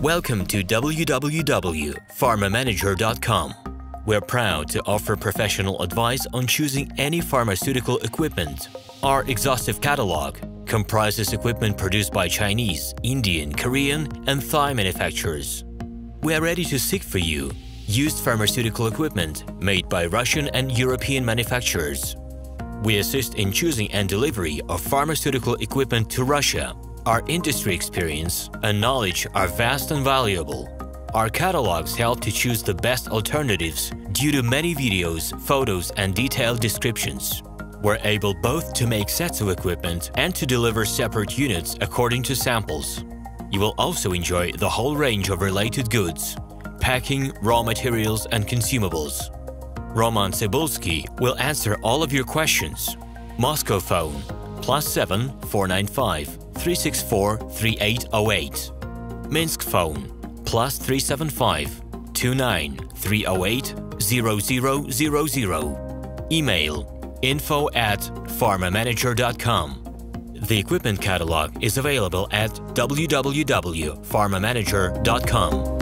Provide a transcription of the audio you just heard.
Welcome to www.pharmamanager.com. We're proud to offer professional advice on choosing any pharmaceutical equipment. Our exhaustive catalog comprises equipment produced by Chinese, Indian, Korean, and Thai manufacturers. We are ready to seek for you used pharmaceutical equipment made by Russian and European manufacturers. We assist in choosing and delivery of pharmaceutical equipment to Russia. Our industry experience and knowledge are vast and valuable. Our catalogs help to choose the best alternatives due to many videos, photos, and detailed descriptions. We're able both to make sets of equipment and to deliver separate units according to samples. You will also enjoy the whole range of related goods, packing, raw materials, and consumables. RomanTsibulsky will answer all of your questions. Moscow phone +7 495 364 3808. Minsk phone +375 29 308 0000. Email info@pharmamanager.com. The equipment catalog is available at www.pharmamanager.com.